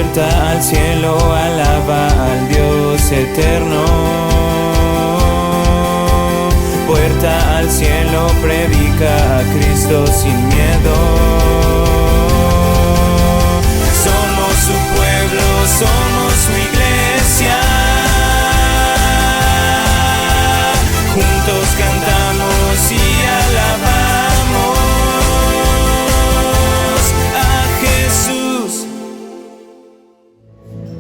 puerta al cielo, alaba al Dios eterno. Puerta al cielo, predica a Cristo sin miedo. Somos su pueblo, somos su iglesia. Juntos cantamos y alabamos a Jesús.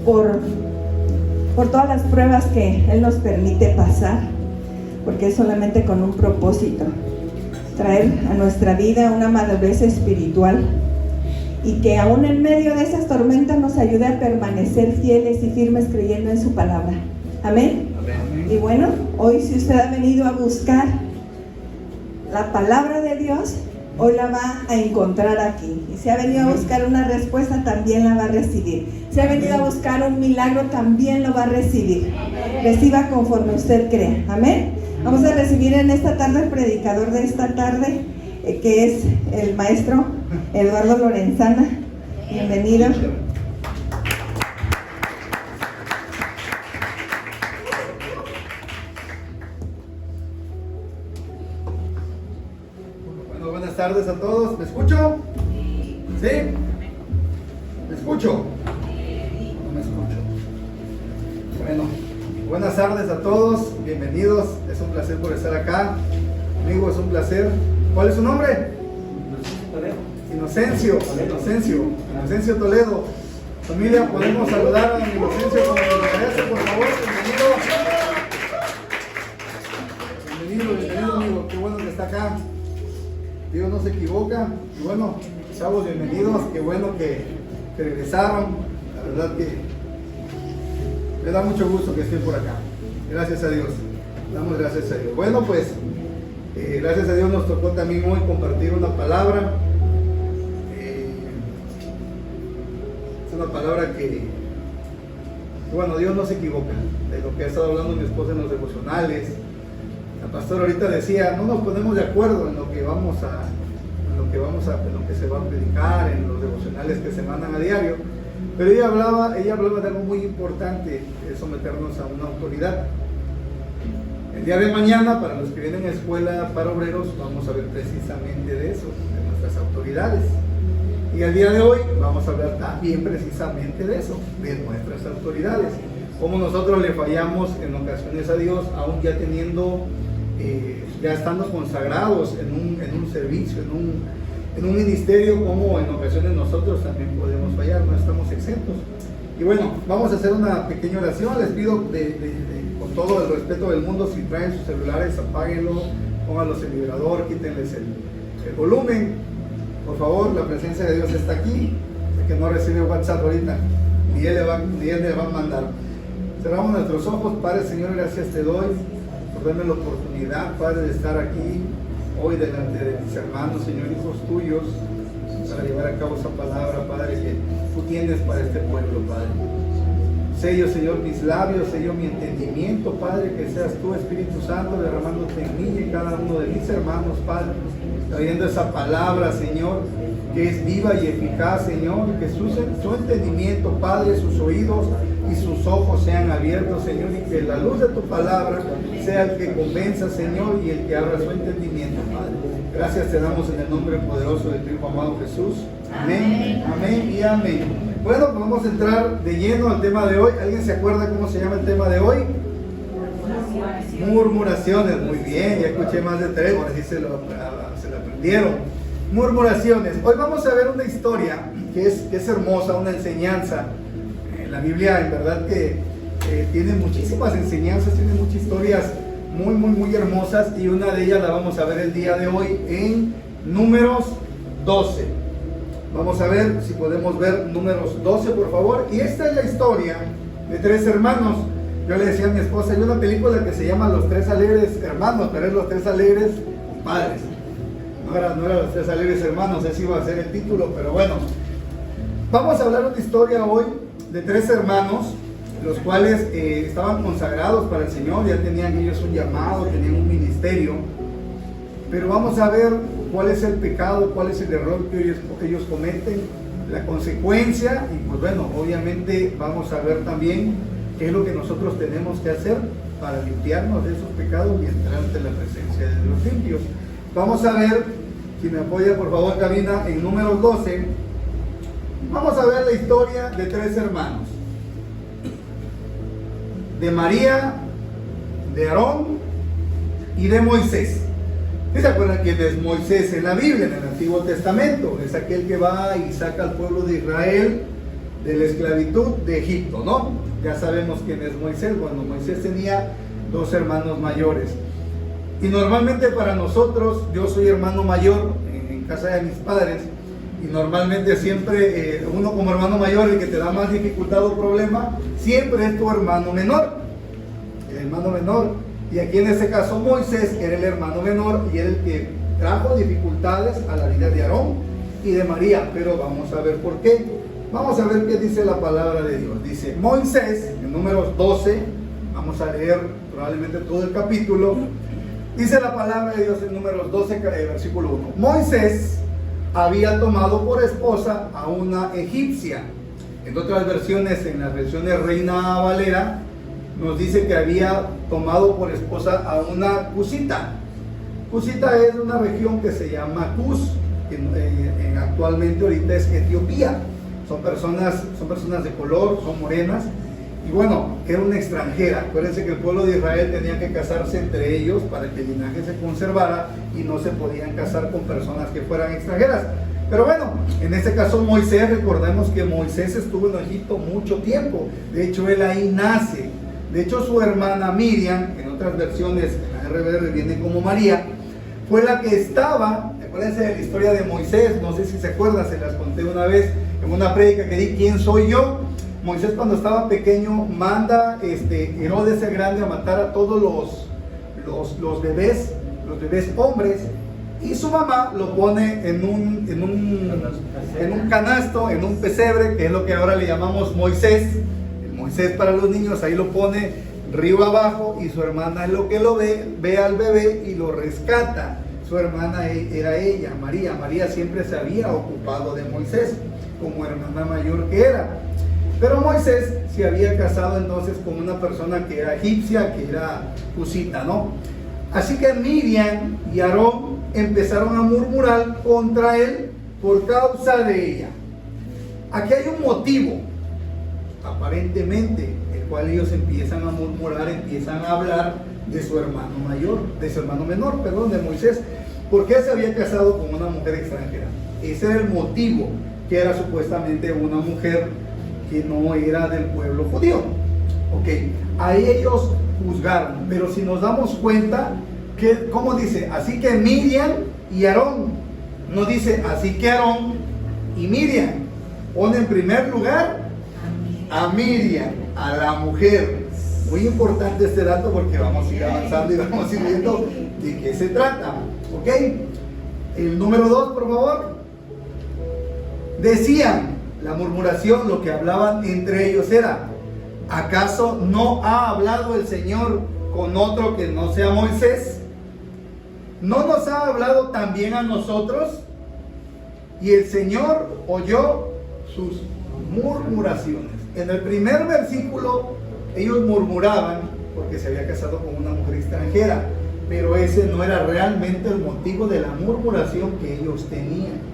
Por todas las pruebas que Él nos permite pasar, porque es solamente con un propósito: traer a nuestra vida una madurez espiritual, y que aún en medio de esas tormentas nos ayude a permanecer fieles y firmes creyendo en su palabra. Amén. Amén. Y bueno, hoy si usted ha venido a buscar la palabra de Dios, hoy la va a encontrar aquí. Y si ha venido a buscar una respuesta, también la va a recibir. Si ha venido a buscar un milagro, también lo va a recibir. Reciba conforme usted crea. Amén. Vamos a recibir en esta tarde el predicador de esta tarde, que es el maestro Eduardo Lorenzana. Bienvenido. Bueno, buenas tardes a todos. ¿Me escucho? ¿Sí? ¿Me escucho? No me escucho. Bueno, buenas tardes a todos. Bienvenidos. Es un placer por estar acá. Amigo, es un placer. ¿Cuál es su nombre? Inocencio Toledo. Familia, podemos saludar a don Inocencio como se merece, por favor. Bienvenido amigo, qué bueno que está acá. Dios no se equivoca. Y bueno, chavos, bienvenidos, qué bueno que regresaron. La verdad que me da mucho gusto que estén por acá. Gracias a Dios. Damos gracias a Dios. Bueno, pues gracias a Dios nos tocó también hoy compartir una palabra. Es una palabra que, bueno, Dios no se equivoca. De lo que ha estado hablando mi esposa en los devocionales. La pastora ahorita decía, no nos ponemos de acuerdo en lo que se va a predicar, en los devocionales que se mandan a diario. Pero ella hablaba de algo muy importante, es someternos a una autoridad. El día de mañana, para los que vienen a escuela para obreros, vamos a ver precisamente de eso, de nuestras autoridades. Y el día de hoy vamos a hablar también precisamente de eso, de nuestras autoridades. Cómo nosotros le fallamos en ocasiones a Dios, aún ya estando consagrados en un servicio, en un ministerio, como en ocasiones nosotros también podemos fallar, no estamos exentos. Y bueno, vamos a hacer una pequeña oración. Les pido con todo el respeto del mundo, si traen sus celulares, apáguenlo, pónganlos en vibrador, quítenles el volumen. Por favor, la presencia de Dios está aquí. El que no recibe WhatsApp ahorita, ni él le va a mandar. Cerramos nuestros ojos. Padre, Señor, gracias te doy por darme la oportunidad, Padre, de estar aquí hoy delante de mis hermanos, Señor, hijos tuyos, para llevar a cabo esa palabra, Padre, que tú tienes para este pueblo, Padre. Sello, Señor, mis labios, sello mi entendimiento, Padre, que seas tú, Espíritu Santo, derramándote en mí y en cada uno de mis hermanos, Padre, trayendo esa palabra, Señor, que es viva y eficaz, Señor, que su entendimiento, Padre, sus oídos y sus ojos sean abiertos, Señor, y que la luz de tu palabra sea el que convenza, Señor, y el que abra su entendimiento, Padre. Gracias te damos en el nombre poderoso de tu Hijo amado Jesús. Amén, amén y amén. Bueno, pues vamos a entrar de lleno al tema de hoy. ¿Alguien se acuerda cómo se llama el tema de hoy? Murmuraciones. Muy bien, ya escuché más de 3, ahora sí se lo aprendieron. Murmuraciones. Hoy vamos a ver una historia que es hermosa, una enseñanza. La Biblia en verdad que tiene muchísimas enseñanzas, tiene muchas historias muy hermosas, y una de ellas la vamos a ver el día de hoy en Números 12. Vamos a ver si podemos ver Números 12, por favor. Y esta es la historia de 3 hermanos. Yo le decía a mi esposa, hay una película que se llama Los 3 alegres hermanos, pero es Los 3 alegres compadres. No era Los 3 alegres hermanos, ese iba a ser el título, pero bueno. Vamos a hablar una historia hoy de 3 hermanos, los cuales estaban consagrados para el Señor, ya tenían ellos un llamado, tenían un ministerio, pero vamos a ver cuál es el pecado, cuál es el error que ellos cometen, la consecuencia, y pues bueno, obviamente vamos a ver también qué es lo que nosotros tenemos que hacer para limpiarnos de esos pecados y entrar ante la presencia de los limpios. Vamos a ver, si me apoya por favor cabina, en Números 12, vamos a ver la historia de 3 hermanos, de María, de Aarón y de Moisés. ¿Se acuerdan quién es Moisés en la Biblia, en el Antiguo Testamento? Es aquel que va y saca al pueblo de Israel de la esclavitud de Egipto, ¿no? Ya sabemos quién es Moisés. Bueno, Moisés tenía 2 hermanos mayores. Y normalmente para nosotros, yo soy hermano mayor en casa de mis padres, y normalmente siempre uno como hermano mayor, el que te da más dificultad o problema, siempre es tu hermano menor. El hermano menor. Y aquí en este caso Moisés era el hermano menor y era el que trajo dificultades a la vida de Aarón y de María. Pero vamos a ver por qué. Vamos a ver qué dice la palabra de Dios. Dice Moisés, en Números 12, vamos a leer probablemente todo el capítulo. Dice la palabra de Dios en Números 12, versículo 1. Moisés había tomado por esposa a una egipcia. En otras versiones, en las versiones Reina Valera, nos dice que había tomado por esposa a una cusita. Cusita es una región que se llama Cus, que actualmente ahorita es Etiopía. Son personas de color, son morenas. Y bueno, era una extranjera. Acuérdense que el pueblo de Israel tenía que casarse entre ellos para que el linaje se conservara y no se podían casar con personas que fueran extranjeras. Pero bueno, en este caso Moisés, recordemos que Moisés estuvo en Egipto mucho tiempo. De hecho, él ahí nace. De hecho, su hermana Miriam, en otras versiones, en la RBR viene como María, fue la que estaba, acuérdense de la historia de Moisés, no sé si se acuerdan, se las conté una vez en una prédica que di, ¿quién soy yo? Moisés cuando estaba pequeño manda Herodes el Grande a matar a todos los bebés hombres, y su mamá lo pone en un canasto, en un pesebre, que es lo que ahora le llamamos Moisés. Moisés para los niños, ahí lo pone río abajo, y su hermana es lo que lo ve al bebé y lo rescata. Su hermana era ella, María. María siempre se había ocupado de Moisés como hermana mayor que era. Pero Moisés se había casado entonces con una persona que era egipcia, que era cusita, ¿no? Así que Miriam y Aarón empezaron a murmurar contra él por causa de ella. Aquí hay un motivo, aparentemente, el cual ellos empiezan a murmurar, empiezan a hablar de su hermano mayor, de su hermano menor, perdón, de Moisés, porque él se había casado con una mujer extranjera. Ese era el motivo, que era supuestamente una mujer que no era del pueblo judío. Ok, ahí ellos juzgaron, pero si nos damos cuenta, que, ¿cómo dice? Así que Miriam y Aarón, no dice así que Aarón y Miriam. Pone en primer lugar a Miriam, a la mujer. Muy importante este dato porque vamos a ir avanzando y vamos a ir viendo de qué se trata. Ok, el número 2, por favor. Decían, la murmuración, lo que hablaban entre ellos era: ¿acaso no ha hablado el Señor con otro que no sea Moisés? ¿No nos ha hablado también a nosotros? Y el Señor oyó sus murmuraciones. En el primer versículo ellos murmuraban porque se había casado con una mujer extranjera, pero ese no era realmente el motivo de la murmuración que ellos tenían.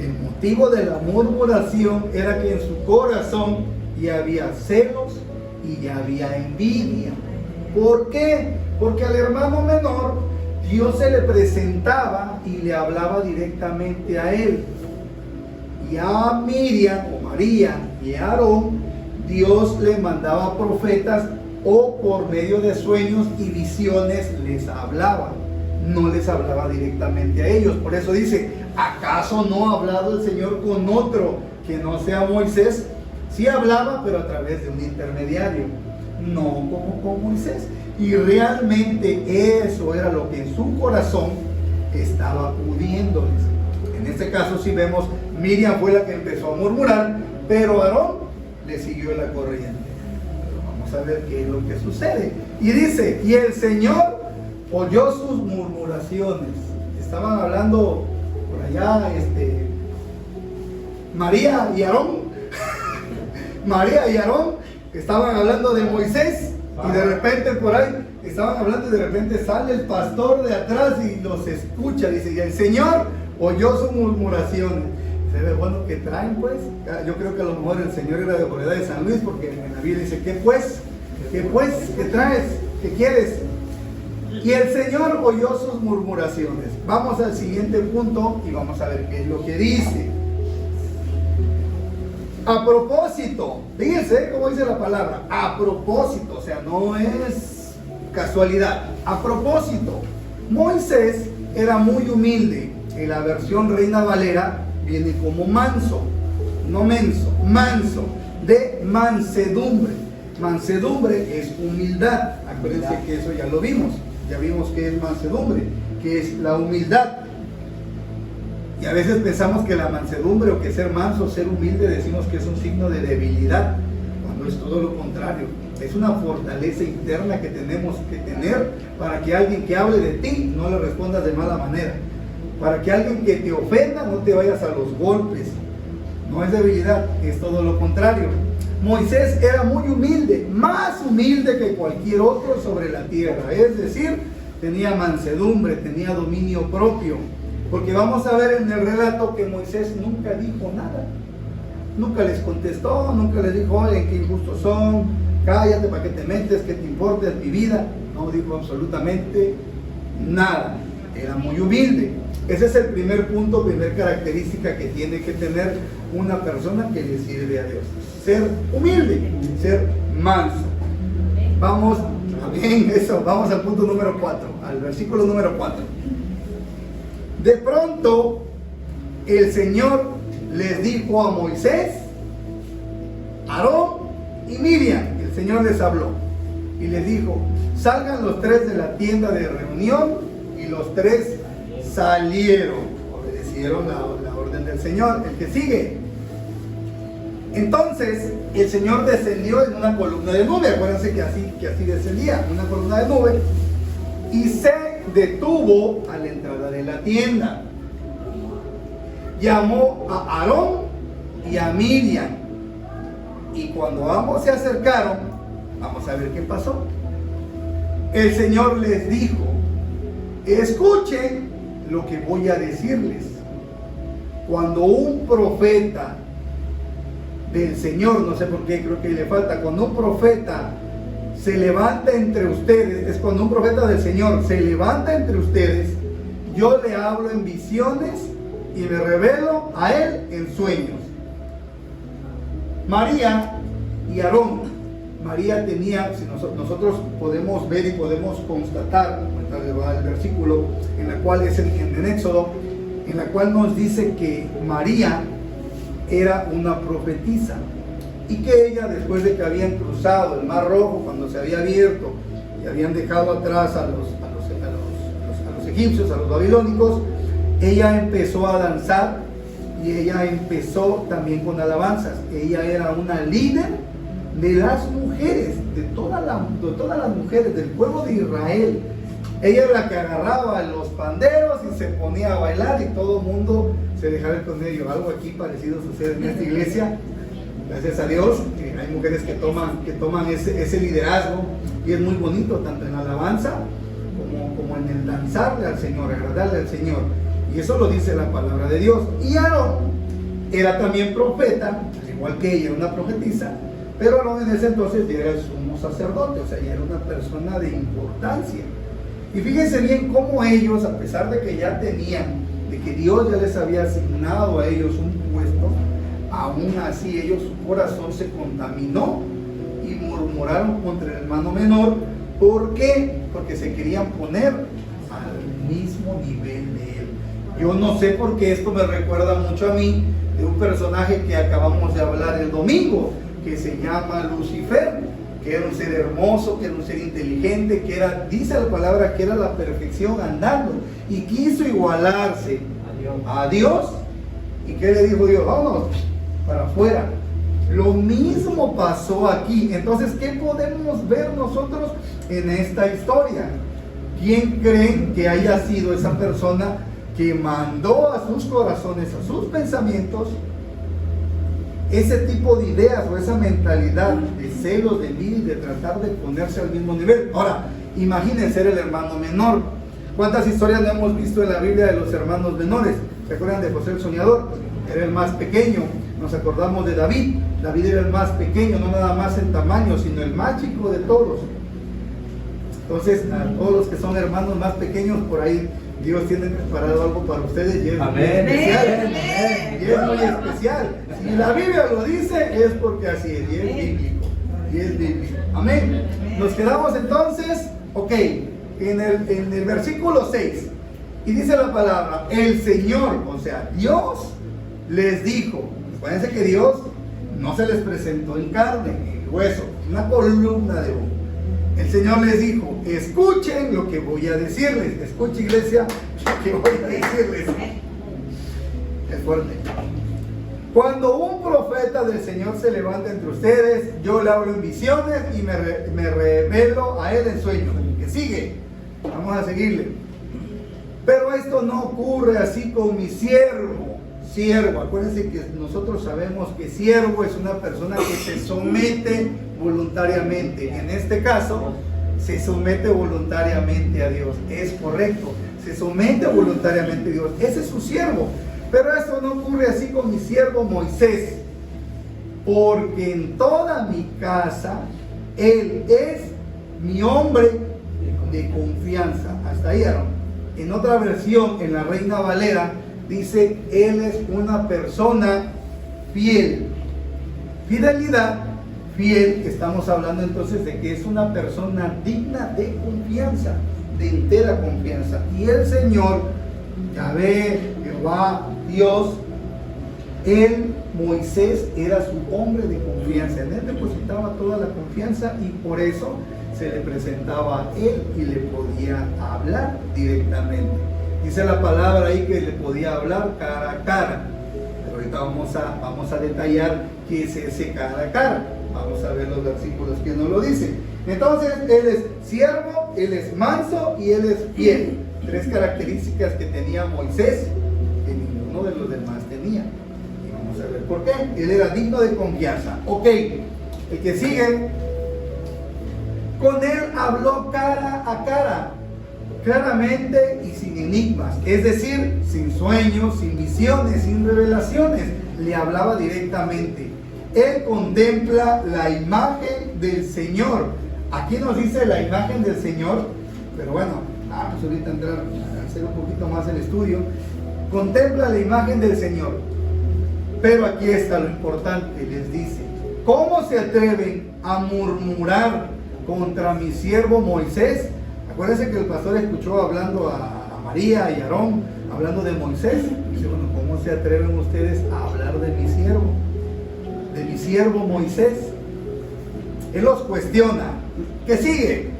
El motivo de la murmuración era que en su corazón ya había celos y ya había envidia. ¿Por qué? Porque al hermano menor Dios se le presentaba y le hablaba directamente a él. Y a Miriam o María y a Aarón, Dios le mandaba profetas o por medio de sueños y visiones les hablaba. No les hablaba directamente a ellos. Por eso dice: ¿acaso no ha hablado el Señor con otro que no sea Moisés? Sí hablaba, pero a través de un intermediario, no como con Moisés. Y realmente eso era lo que en su corazón estaba pudiéndoles. En este caso, si vemos, Miriam fue la que empezó a murmurar, pero Aarón le siguió la corriente. Pero vamos a ver qué es lo que sucede. Y dice: y el Señor oyó sus murmuraciones. Estaban hablando por allá, María y Aarón. María y Aarón estaban hablando de Moisés y de repente por ahí estaban hablando y de repente sale el pastor de atrás y los escucha. Dice, y el Señor oyó sus murmuraciones. Se ve, bueno, ¿qué traen pues? Yo creo que a lo mejor el Señor era de por edad de San Luis, porque en la Biblia dice, ¿qué pues? ¿Qué pues? ¿Qué traes? ¿Qué quieres? Y el Señor oyó sus murmuraciones. Vamos al siguiente punto y vamos a ver qué es lo que dice. A propósito, fíjense cómo dice la palabra, a propósito, o sea, no es casualidad. A propósito, Moisés era muy humilde. En la versión Reina Valera viene como manso, no menso, manso, de mansedumbre. Mansedumbre es humildad. Acuérdense que eso ya lo vimos. Ya vimos que es mansedumbre, que es la humildad. Y a veces pensamos que la mansedumbre o que ser manso, ser humilde, decimos que es un signo de debilidad, cuando es todo lo contrario. Es una fortaleza interna que tenemos que tener para que alguien que hable de ti no le respondas de mala manera. Para que alguien que te ofenda no te vayas a los golpes. No es debilidad, es todo lo contrario. Moisés era muy humilde, más humilde que cualquier otro sobre la tierra. Es decir, tenía mansedumbre, tenía dominio propio. Porque vamos a ver en el relato que Moisés nunca dijo nada. Nunca les contestó, nunca les dijo, oye, qué injustos son, cállate, ¿para qué te metes? ¿Qué te importa? Es mi vida. No dijo absolutamente nada. Era muy humilde. Ese es el primer punto, primer característica que tiene que tener una persona que le sirve a Dios. Ser humilde, ser manso. Vamos, bien, eso, vamos al punto número 4, al versículo número 4. De pronto, el Señor les dijo a Moisés, Aarón y Miriam. El Señor les habló y les dijo, salgan los tres de la tienda de reunión, y los tres salieron, obedecieron la orden del Señor. El que sigue. Entonces el Señor descendió en una columna de nube. Acuérdense que así descendía, una columna de nube, y se detuvo a la entrada de la tienda. Llamó a Aarón y a Miriam, y cuando ambos se acercaron, vamos a ver qué pasó. El Señor les dijo, escuchen lo que voy a decirles. Cuando un profeta del Señor, no sé por qué, creo que le falta, cuando un profeta se levanta entre ustedes, es cuando un profeta del Señor se levanta entre ustedes, yo le hablo en visiones y me revelo a él en sueños. María y Aarón. María tenía, si nosotros podemos ver y podemos constatar, el versículo en la cual es en Éxodo, en la cual nos dice que María era una profetisa, y que ella, después de que habían cruzado el Mar Rojo, cuando se había abierto y habían dejado atrás a los egipcios, a los babilónicos, ella empezó a danzar, y ella empezó también con alabanzas. Ella era una líder de las mujeres, de todas las mujeres del pueblo de Israel. Ella era la que agarraba los panderos y se ponía a bailar, y todo el mundo se dejaba ir con ello. Algo aquí parecido sucede en esta iglesia, gracias a Dios, que hay mujeres que toman ese liderazgo, y es muy bonito, tanto en la alabanza como en el danzarle al Señor, agradarle al Señor. Y eso lo dice la palabra de Dios. Y Aarón era también profeta, al igual que ella, una profetisa, pero Aarón en ese entonces era el sumo sacerdote, o sea, ya era una persona de importancia. Y fíjense bien cómo ellos, a pesar de que ya tenían, de que Dios ya les había asignado a ellos un puesto, aún así ellos, su corazón se contaminó y murmuraron contra el hermano menor. ¿Por qué? Porque se querían poner al mismo nivel de él. Yo no sé por qué esto me recuerda mucho a mí de un personaje que acabamos de hablar el domingo, que se llama Lucifer, que era un ser hermoso, que era un ser inteligente, que era, dice la palabra, que era la perfección andando, y quiso igualarse a Dios. ¿Y qué le dijo Dios? Vámonos para afuera. Lo mismo pasó aquí. Entonces, ¿qué podemos ver nosotros en esta historia? ¿Quién creen que haya sido esa persona que mandó a sus corazones, a sus pensamientos, ese tipo de ideas o esa mentalidad de celos, de envidia y de tratar de ponerse al mismo nivel. Ahora, imaginen ser el hermano menor. ¿Cuántas historias no hemos visto en la Biblia de los hermanos menores? ¿Se acuerdan de José el soñador? Era el más pequeño. Nos acordamos de David. David era el más pequeño, no nada más en tamaño, sino el más chico de todos. Entonces, a todos los que son hermanos más pequeños, por ahí Dios tiene preparado algo para ustedes y es muy especial. Y es muy especial. Si la Biblia lo dice, es porque así es, y es bíblico. Y es bíblico. Amén. Nos quedamos entonces, ok, en el versículo 6. Y dice la palabra, el Señor, o sea, Dios les dijo. Acuérdense que Dios no se les presentó en carne, en hueso, una columna de humo. El Señor les dijo, escuchen lo que voy a decirles. Escuchen, iglesia, lo que voy a decirles. Es fuerte. Cuando un profeta del Señor se levanta entre ustedes, yo le hablo en visiones y me revelo a él en sueños. Que sigue. Vamos a seguirle. Pero esto no ocurre así con mi siervo. Siervo, acuérdense que nosotros sabemos que siervo es una persona que se somete voluntariamente. En este caso, se somete voluntariamente a Dios. Es correcto, se somete voluntariamente a Dios. Ese es su siervo. Pero esto no ocurre así con mi siervo Moisés, porque en toda mi casa él es mi hombre de confianza. Hasta ahí, Aaron. En otra versión, en la Reina Valera, dice, él es una persona fiel. Fidelidad, fiel, estamos hablando entonces de que es una persona digna de confianza, de entera confianza. Y el Señor, Yahvé, Jehová, Dios, él, Moisés, era su hombre de confianza. En él depositaba toda la confianza y por eso se le presentaba a él y le podía hablar directamente. Dice la palabra ahí que le podía hablar cara a cara. Pero ahorita vamos a detallar qué es ese cara a cara. Vamos a ver los versículos que nos lo dicen. Entonces, él es siervo, él es manso y él es fiel. 3 características que tenía Moisés que ninguno de los demás tenía. Y vamos a ver por qué. Él era digno de confianza. Ok, el que sigue. Con él habló cara a cara, claramente y sin enigmas, es decir, sin sueños, sin visiones, sin revelaciones, le hablaba directamente. Él contempla la imagen del Señor. Aquí nos dice la imagen del Señor, pero bueno, vamos ahorita a entrar a hacer un poquito más el estudio. Contempla la imagen del Señor, pero aquí está lo importante, les dice, ¿cómo se atreven a murmurar contra mi siervo Moisés? Acuérdense que el pastor escuchó hablando a María y a Aarón, hablando de Moisés. Dice, bueno, ¿cómo se atreven ustedes a hablar de mi siervo? De mi siervo Moisés. Él los cuestiona. ¿Qué sigue?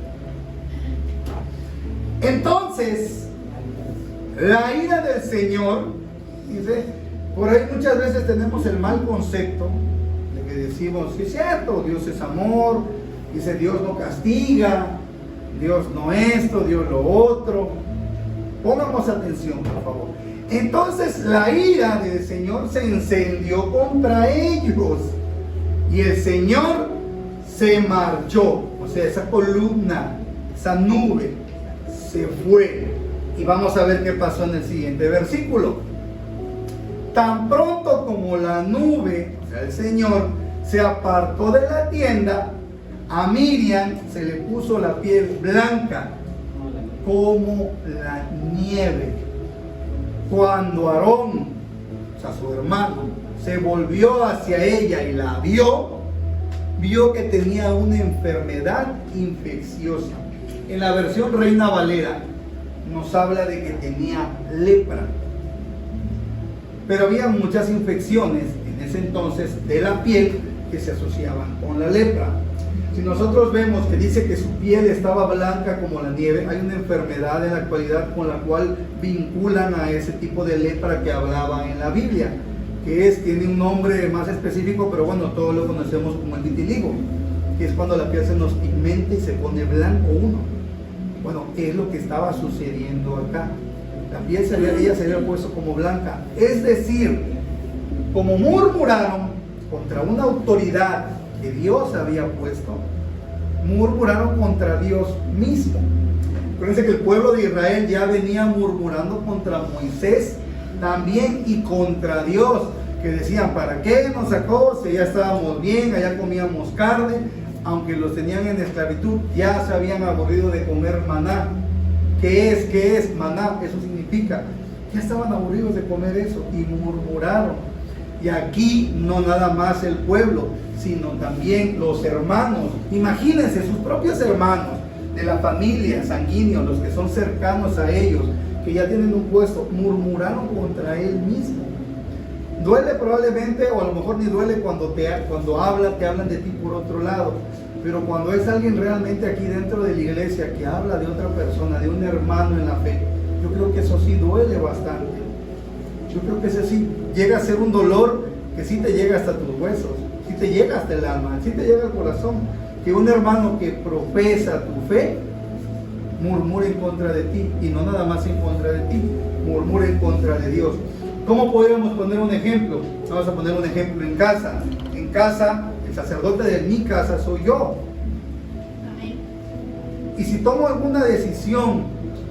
Entonces, la ira del Señor, dice, por ahí muchas veces tenemos el mal concepto de que decimos, sí es cierto, Dios es amor, dice Dios no castiga, Dios no esto, Dios lo otro. Pongamos atención, por favor. Entonces la ira del Señor se encendió contra ellos y el Señor se marchó. O sea, esa columna, esa nube se fue. Y vamos a ver qué pasó en el siguiente versículo. Tan pronto como la nube, o sea, el Señor, se apartó de la tienda, a Miriam se le puso la piel blanca como la nieve. Cuando Aarón, o sea, su hermano, se volvió hacia ella y la vio que tenía una enfermedad infecciosa. En la versión Reina Valera nos habla de que tenía lepra. Pero había muchas infecciones en ese entonces de la piel que se asociaban con la lepra. Si nosotros vemos que dice que su piel estaba blanca como la nieve, hay una enfermedad en la actualidad con la cual vinculan a ese tipo de lepra que hablaba en la Biblia, que tiene un nombre más específico, pero bueno, todos lo conocemos como el vitiligo, que es cuando la piel se nos pigmenta y se pone blanco uno. Bueno, es lo que estaba sucediendo acá. La piel ella se había puesto como blanca. Es decir, como murmuraron, contra una autoridad que Dios había puesto, murmuraron contra Dios mismo. Acuérdense que el pueblo de Israel ya venía murmurando contra Moisés también y contra Dios, que decían, ¿para qué nos sacó? Si ya estábamos bien, allá comíamos carne, aunque los tenían en esclavitud, ya se habían aburrido de comer maná. ¿Qué es? ¿Qué es maná? Eso significa, ya estaban aburridos de comer eso y murmuraron. Y aquí no nada más el pueblo, sino también los hermanos. Imagínense, sus propios hermanos de la familia sanguínea, los que son cercanos a ellos, que ya tienen un puesto, murmuraron contra él mismo. Duele probablemente, o a lo mejor ni duele cuando te hablan de ti por otro lado, pero cuando es alguien realmente aquí dentro de la iglesia que habla de otra persona, de un hermano en la fe, yo creo que eso sí duele bastante. Yo creo que eso sí llega a ser un dolor que sí te llega hasta tus huesos, sí te llega hasta el alma, sí te llega al corazón, que un hermano que profesa tu fe murmura en contra de ti, y no nada más en contra de ti, murmura en contra de Dios. ¿Cómo podríamos poner un ejemplo? Vamos a poner un ejemplo en casa. En casa, el sacerdote de mi casa soy yo. Y si tomo alguna decisión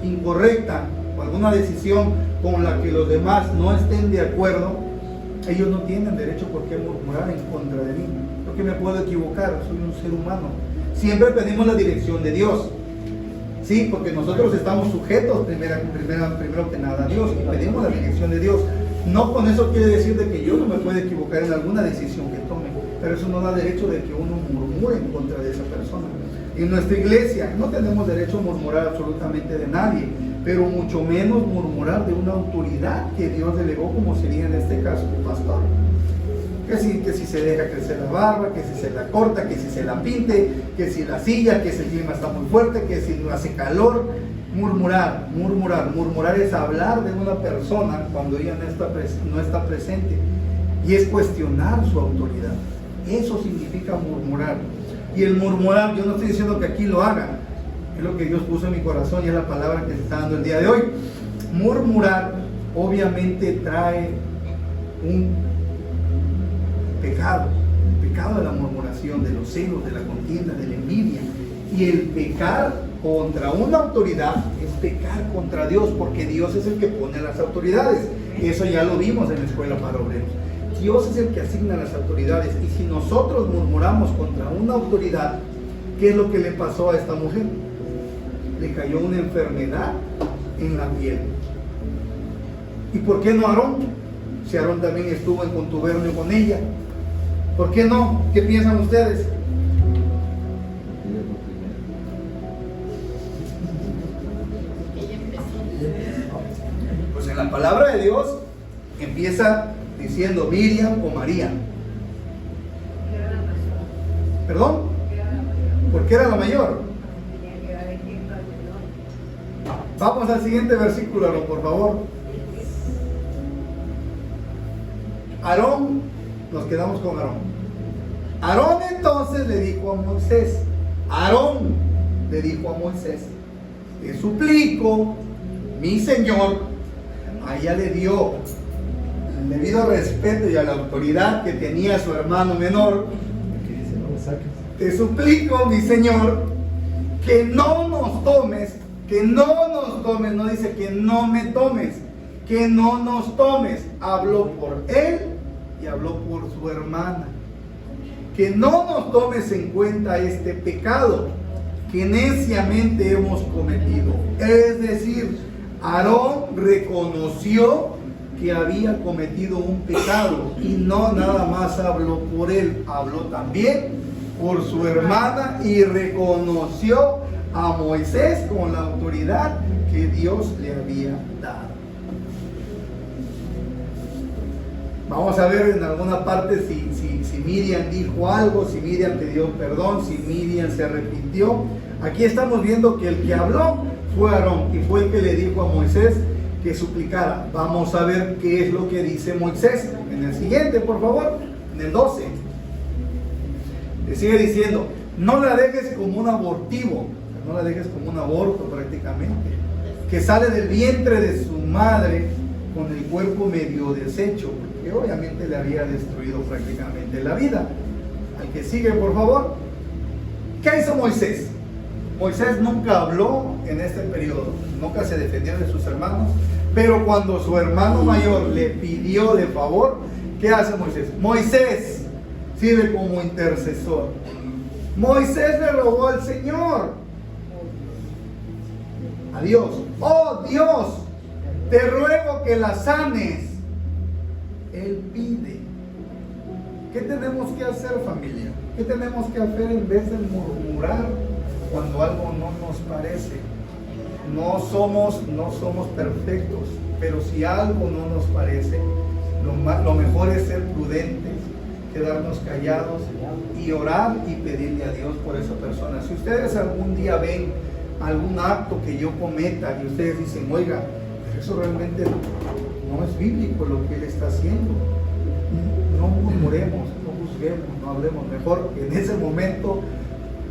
incorrecta o alguna decisión con la que los demás no estén de acuerdo, ellos no tienen derecho por qué murmurar en contra de mí, porque me puedo equivocar, soy un ser humano. Siempre pedimos la dirección de Dios, sí, porque nosotros estamos sujetos primero que nada a Dios, y pedimos la dirección de Dios. No con eso quiere decir de que yo no me pueda equivocar en alguna decisión que tome, pero eso no da derecho de que uno murmure en contra de esa persona. En nuestra iglesia no tenemos derecho a murmurar absolutamente de nadie, pero mucho menos murmurar de una autoridad que Dios delegó, como sería en este caso el pastor. Que si se deja crecer la barba, que si se la corta, que si se la pinte, que si la silla, que si el clima está muy fuerte, que si no hace calor. Murmurar es hablar de una persona cuando ella no está presente, y es cuestionar su autoridad. Eso significa murmurar. Y el murmurar, yo no estoy diciendo que aquí lo hagan, es lo que Dios puso en mi corazón y es la palabra que se está dando el día de hoy. Murmurar obviamente trae un pecado, el pecado de la murmuración, de los celos, de la contienda, de la envidia. Y el pecar contra una autoridad es pecar contra Dios, porque Dios es el que pone las autoridades. Eso ya lo vimos en la escuela para obreros. Dios es el que asigna las autoridades, y si nosotros murmuramos contra una autoridad, ¿qué es lo que le pasó a esta mujer? Le cayó una enfermedad en la piel. ¿Y por qué no Aarón? Si Aarón también estuvo en contubernio con ella. ¿Por qué no? ¿Qué piensan ustedes? Pues en la palabra de Dios empieza diciendo Miriam o María. ¿Perdón? ¿Por qué era la mayor? Vamos al siguiente versículo, por favor. Aarón, nos quedamos con Aarón. Aarón entonces le dijo a Moisés, te suplico, mi Señor, a ella le dio el debido respeto y a la autoridad que tenía su hermano menor. Te suplico, mi Señor, que no nos tomes, no dice que no me tomes, que no nos tomes. Habló por él y habló por su hermana. Que no nos tomes en cuenta este pecado que neciamente hemos cometido. Es decir, Aarón reconoció que había cometido un pecado, y no nada más habló por él, habló también por su hermana, y reconoció a Moisés con la autoridad que Dios le había dado. Vamos a ver en alguna parte si Miriam dijo algo, si Miriam pidió perdón, si Miriam se arrepintió. Aquí estamos viendo que el que habló fue Aarón, y fue el que le dijo a Moisés que suplicara. Vamos a ver qué es lo que dice Moisés en el siguiente, por favor, en el 12. Le sigue diciendo, no la dejes como un abortivo, no la dejes como un aborto prácticamente, que sale del vientre de su madre, con el cuerpo medio deshecho, porque obviamente le había destruido prácticamente la vida. Al que sigue, por favor. ¿Qué hizo Moisés? Moisés nunca habló en este periodo, nunca se defendió de sus hermanos, pero cuando su hermano mayor le pidió de favor, ¿qué hace Moisés? Moisés sirve como intercesor. Moisés le rogó al Señor, a Dios: oh Dios, te ruego que la sanes. Él pide. ¿Qué tenemos que hacer, familia? ¿Qué tenemos que hacer en vez de murmurar cuando algo no nos parece? No somos perfectos, pero si algo no nos parece, lo mejor es ser prudentes, quedarnos callados y orar y pedirle a Dios por esa persona. Si ustedes algún día ven algún acto que yo cometa y ustedes dicen: oiga, eso realmente no es bíblico lo que él está haciendo, no murmuremos, no juzguemos, no hablemos. Mejor que en ese momento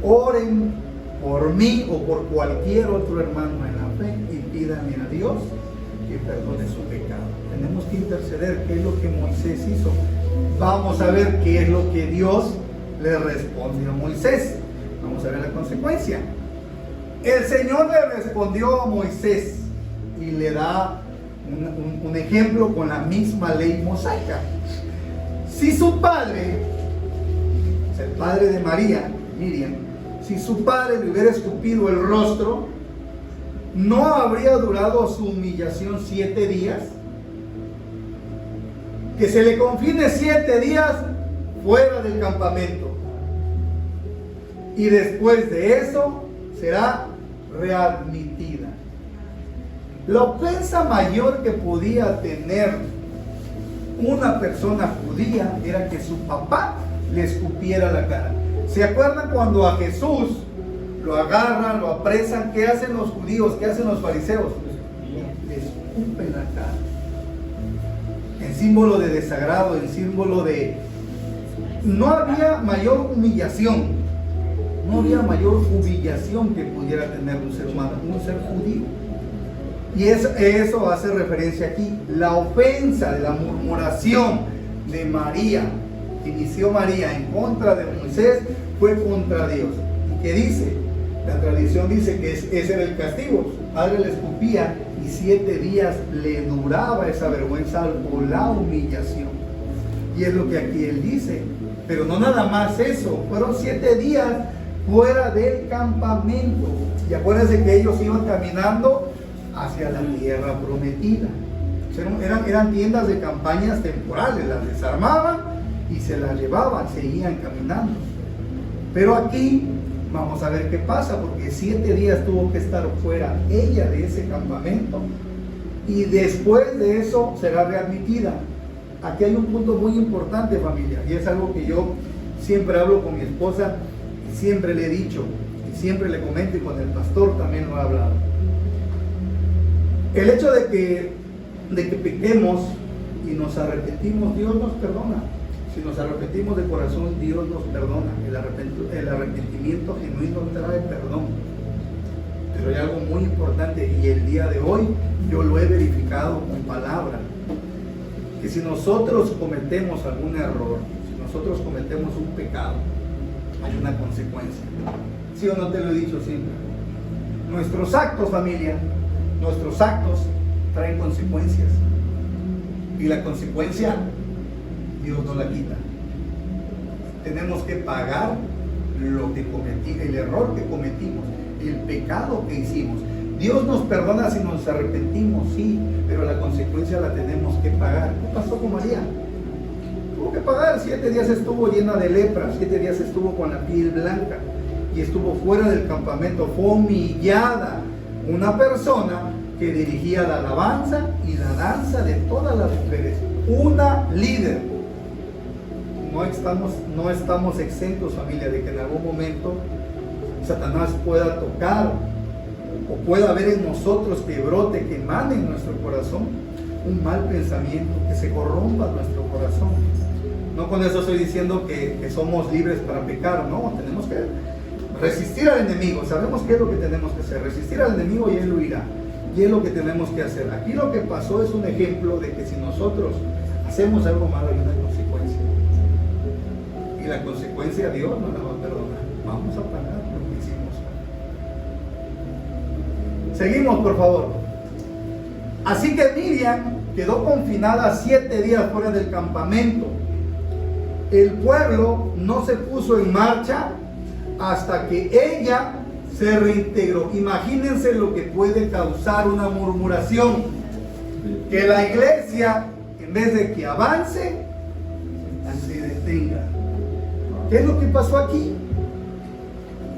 oren por mí o por cualquier otro hermano en la fe y pídanle a Dios que perdone su pecado. Tenemos que interceder. ¿Qué es lo que Moisés hizo? Vamos a ver qué es lo que Dios le respondió a Moisés. Vamos a ver la consecuencia. El Señor le respondió a Moisés y le da un ejemplo con la misma ley mosaica. Si su padre, o sea, el padre de María, Miriam, si su padre le hubiera escupido el rostro, ¿no habría durado su humillación 7 días? Que se le confine 7 días fuera del campamento. Y después de eso será readmitida. La ofensa mayor que podía tener una persona judía era que su papá le escupiera la cara. ¿Se acuerdan cuando a Jesús lo agarran, lo apresan? ¿Qué hacen los judíos? ¿Qué hacen los fariseos? Le escupen la cara. En símbolo de desagrado, en símbolo de... No había mayor humillación. No había mayor humillación que pudiera tener un ser humano, un ser judío. Y eso hace referencia aquí. La ofensa de la murmuración de María, que inició María en contra de Moisés, fue contra Dios. ¿Y qué dice? La tradición dice que ese era el castigo. Su padre le escupía y 7 días le duraba esa vergüenza o la humillación. Y es lo que aquí él dice. Pero no nada más eso. Fueron 7 días fuera del campamento. Y acuérdense que ellos iban caminando hacia la tierra prometida. Eran tiendas de campañas temporales, las desarmaban y se las llevaban, seguían caminando. Pero aquí vamos a ver qué pasa, porque 7 días tuvo que estar fuera ella de ese campamento y después de eso será readmitida. Aquí hay un punto muy importante, familia, y es algo que yo siempre hablo con mi esposa y siempre le he dicho y siempre le comento, y con el pastor también lo he hablado. El hecho de que pequemos y nos arrepentimos, Dios nos perdona. Si nos arrepentimos de corazón, Dios nos perdona. El arrepentimiento genuino trae perdón. Pero hay algo muy importante, y el día de hoy yo lo he verificado con palabra, que si nosotros cometemos algún error, si nosotros cometemos un pecado, hay una consecuencia. ¿Sí o no te lo he dicho siempre? Nuestros actos, familia, nuestros actos traen consecuencias, y la consecuencia Dios no la quita. Tenemos que pagar lo que cometimos, el error que cometimos, el pecado que hicimos. Dios nos perdona si nos arrepentimos, sí, pero la consecuencia la tenemos que pagar. ¿Qué pasó con María? Tuvo que pagar. 7 días estuvo llena de lepra, 7 días estuvo con la piel blanca y estuvo fuera del campamento. Fue humillada. Una persona que dirigía la alabanza y la danza de todas las mujeres, una líder. No estamos exentos, familia, de que en algún momento Satanás pueda tocar o pueda haber en nosotros que brote, que emane en nuestro corazón un mal pensamiento, que se corrompa nuestro corazón. No con eso estoy diciendo que somos libres para pecar, no, tenemos que resistir al enemigo. Sabemos qué es lo que tenemos que hacer: resistir al enemigo y él huirá. Y es lo que tenemos que hacer. Aquí lo que pasó es un ejemplo de que si nosotros hacemos algo malo hay una consecuencia. Y la consecuencia Dios no la va a perdonar. Vamos a pagar lo que hicimos. Seguimos, por favor. Así que Miriam quedó confinada 7 días fuera del campamento. El pueblo no se puso en marcha hasta que ella se reintegró. Imagínense lo que puede causar una murmuración. Que la iglesia, en vez de que avance, se detenga. ¿Qué es lo que pasó aquí?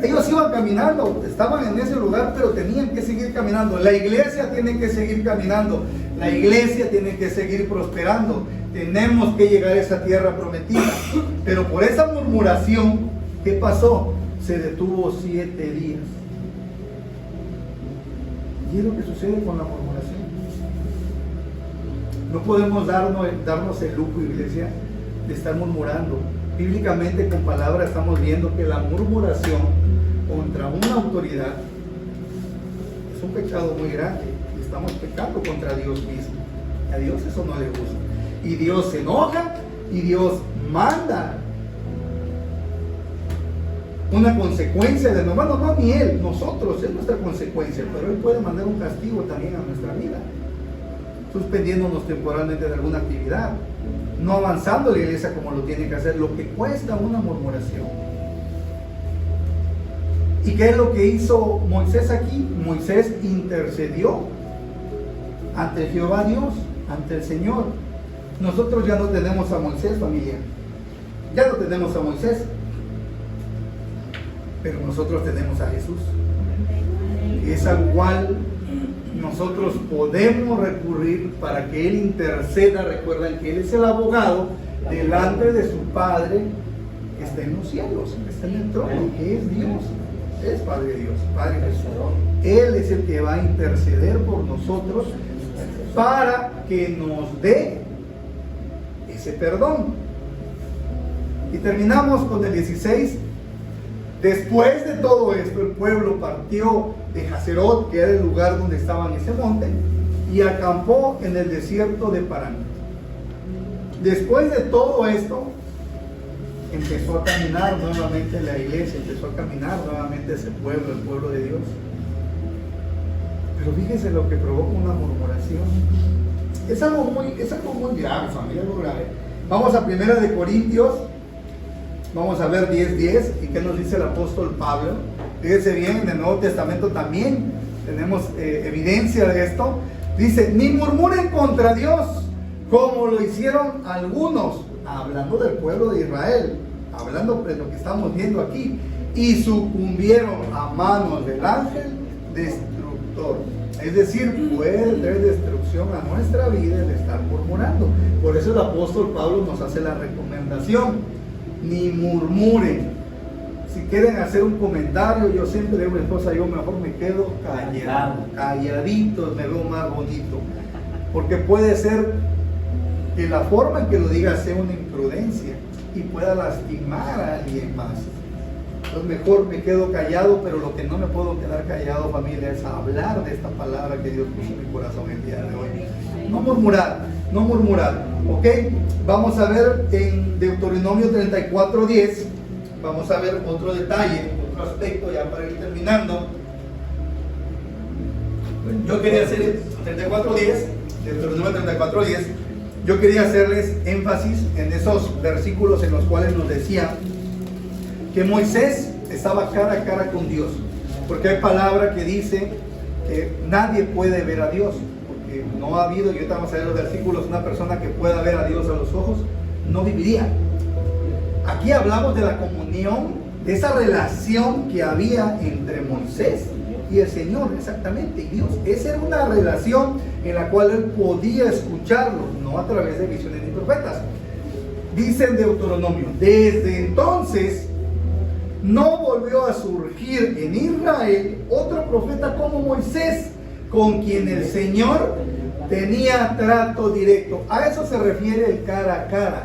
Ellos iban caminando, estaban en ese lugar, pero tenían que seguir caminando. La iglesia tiene que seguir caminando. La iglesia tiene que seguir prosperando. Tenemos que llegar a esa tierra prometida. Pero por esa murmuración, ¿qué pasó? Se detuvo 7 días. Y es lo que sucede con la murmuración. No podemos darnos el lujo, iglesia, de estar murmurando. Bíblicamente, con palabras, estamos viendo que la murmuración contra una autoridad es un pecado muy grande. Estamos pecando contra Dios mismo. A Dios eso no le gusta. Y Dios se enoja y Dios manda una consecuencia de bueno, no ni Él, nosotros, es nuestra consecuencia, pero Él puede mandar un castigo también a nuestra vida, suspendiéndonos temporalmente de alguna actividad, no avanzando la iglesia como lo tiene que hacer, lo que cuesta una murmuración. ¿Y qué es lo que hizo Moisés aquí? Moisés intercedió ante Jehová Dios, ante el Señor. Nosotros ya no tenemos a Moisés, familia, ya no tenemos a Moisés, pero nosotros tenemos a Jesús. Es al cual nosotros podemos recurrir para que Él interceda. Recuerden que Él es el abogado delante de su Padre que está en los cielos, que está en el trono, que es Dios, es Padre Dios, Padre Jesús. Él es el que va a interceder por nosotros para que nos dé ese perdón. Y terminamos con el 16. Después de todo esto, el pueblo partió de Hazerot, que era el lugar donde estaba en ese monte, y acampó en el desierto de Parán. Después de todo esto, empezó a caminar nuevamente la iglesia, empezó a caminar nuevamente ese pueblo, el pueblo de Dios. Pero fíjense lo que provoca una murmuración. Es algo muy grave, familia, algo grave. Vamos a 1 de Corintios. Vamos a ver 10:10 y qué nos dice el apóstol Pablo. Fíjense bien, en el Nuevo Testamento también tenemos evidencia de esto. Dice, ni murmuren contra Dios, como lo hicieron algunos, hablando del pueblo de Israel, hablando de lo que estamos viendo aquí, y sucumbieron a manos del ángel destructor. Es decir, puede traer destrucción a nuestra vida el estar murmurando. Por eso el apóstol Pablo nos hace la recomendación. Ni murmuren. Si quieren hacer un comentario, yo siempre digo a mi esposa, yo mejor me quedo calladito, me veo más bonito, porque puede ser que la forma en que lo diga sea una imprudencia y pueda lastimar a alguien más. Entonces mejor me quedo callado, pero lo que no me puedo quedar callado, familia, es hablar de esta palabra que Dios puso en mi corazón el día de hoy. No murmurar, no murmurar, ¿ok? Vamos a ver en Deuteronomio 34:10, vamos a ver otro detalle, otro aspecto ya para ir terminando. Yo quería hacer 34:10, Deuteronomio 34:10, yo quería hacerles énfasis en esos versículos en los cuales nos decía que Moisés estaba cara a cara con Dios, porque hay palabra que dice que nadie puede ver a Dios. No ha habido, y ahorita vamos a ver los versículos, una persona que pueda ver a Dios a los ojos, no viviría. Aquí hablamos de la comunión, de esa relación que había entre Moisés y el Señor, exactamente, y Dios. Esa era una relación en la cual él podía escucharlo, no a través de visiones ni profetas. Dice en Deuteronomio, desde entonces no volvió a surgir en Israel otro profeta como Moisés, con quien el Señor tenía trato directo. A eso se refiere el cara a cara.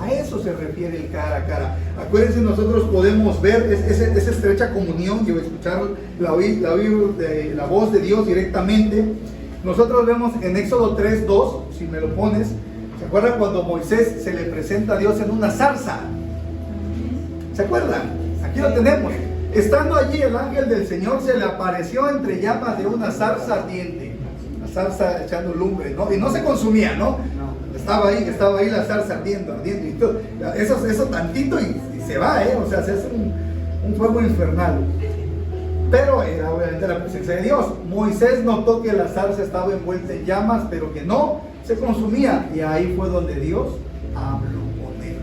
A eso se refiere el cara a cara. Acuérdense, nosotros podemos ver esa estrecha comunión y escuchar la voz de Dios directamente. Nosotros vemos en Éxodo 3:2, si me lo pones, ¿se acuerdan cuando Moisés se le presenta a Dios en una zarza? ¿Se acuerdan? Aquí lo tenemos. Estando allí, el ángel del Señor se le apareció entre llamas de una zarza ardiente. La zarza echando lumbre, ¿no? Y no se consumía, ¿no? Estaba ahí la zarza ardiendo y todo. Eso tantito y se va, o sea, se hace un fuego infernal. Pero era obviamente la presencia de Dios. Moisés notó que la zarza estaba envuelta en llamas, pero que no se consumía. Y ahí fue donde Dios habló con él.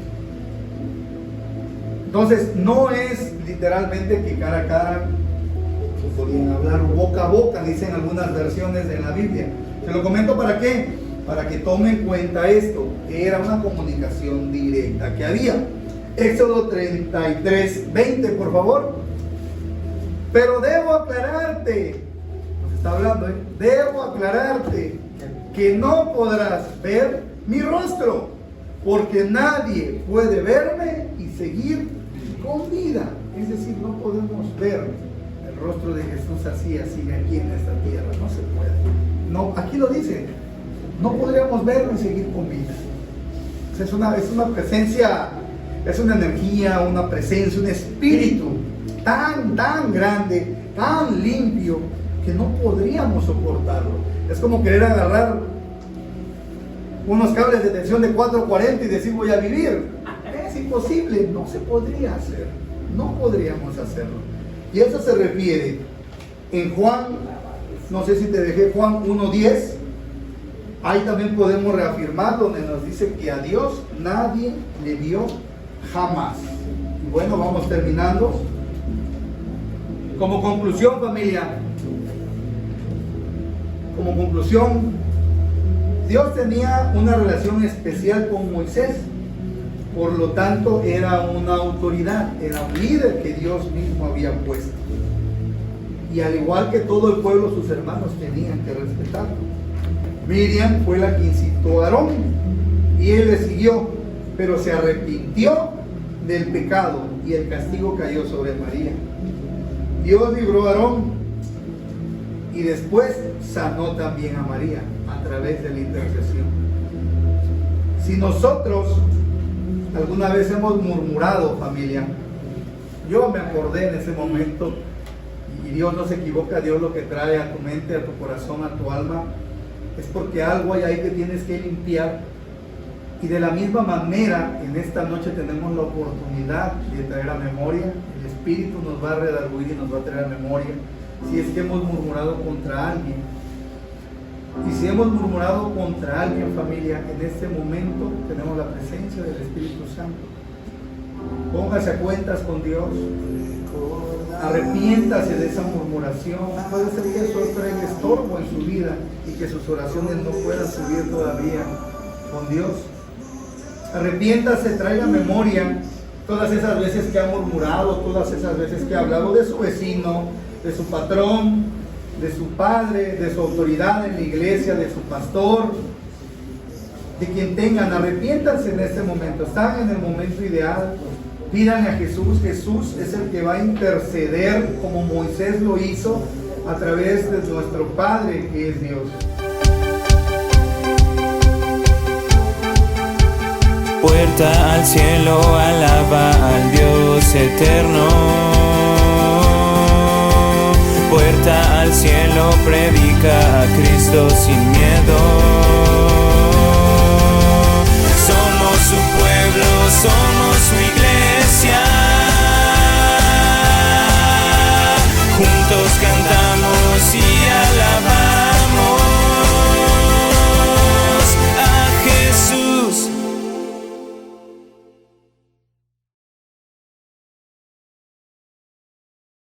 Entonces, no es literalmente que cara a cara podían hablar boca a boca, dicen algunas versiones de la Biblia. Te lo comento para qué, para que tomen en cuenta esto, que era una comunicación directa que había. Éxodo 33:20, por favor. Pero debo aclararte, nos está hablando, debo aclararte que no podrás ver mi rostro, porque nadie puede verme y seguir con vida. Es decir, no podemos ver el rostro de Jesús así aquí en esta tierra, no se puede. No, aquí lo dice, no podríamos verlo y seguir con vida. Es una presencia, es una energía, una presencia, un espíritu tan grande, tan limpio, que no podríamos soportarlo. Es como querer agarrar unos cables de tensión de 440 y decir voy a vivir. Es imposible, no se podría hacer, no podríamos hacerlo. Y eso se refiere en Juan, no sé si te dejé Juan 1:10, ahí también podemos reafirmar donde nos dice que a Dios nadie le vio jamás. Y bueno, vamos terminando. Como conclusión, familia, como conclusión, Dios tenía una relación especial con Moisés, por lo tanto era una autoridad, era un líder que Dios mismo había puesto. Y al igual que todo el pueblo, sus hermanos tenían que respetarlo. Miriam fue la que incitó a Aarón y él le siguió, pero se arrepintió del pecado y el castigo cayó sobre María. Dios libró a Aarón y después sanó también a María a través de la intercesión. Si nosotros alguna vez hemos murmurado, familia, yo me acordé en ese momento, y Dios no se equivoca, Dios lo que trae a tu mente, a tu corazón, a tu alma, es porque algo hay ahí que tienes que limpiar. Y de la misma manera, en esta noche tenemos la oportunidad de traer a memoria. El Espíritu nos va a redarguir y nos va a traer a memoria si es que hemos murmurado contra alguien. Y si hemos murmurado contra alguien, familia, en este momento tenemos la presencia del Espíritu Santo. Póngase a cuentas con Dios. Arrepiéntase de esa murmuración. Puede ser que eso traiga estorbo en su vida y que sus oraciones no puedan subir todavía con Dios. Arrepiéntase, traiga memoria todas esas veces que ha murmurado, todas esas veces que ha hablado de su vecino, de su patrón, de su padre, de su autoridad en la iglesia, de su pastor, de quien tengan. Arrepiéntanse en este momento, están en el momento ideal. Pidan a Jesús. Jesús es el que va a interceder como Moisés lo hizo a través de nuestro Padre que es Dios. Puerta al cielo, alaba al Dios eterno. Puerta al cielo, predica a Cristo sin miedo.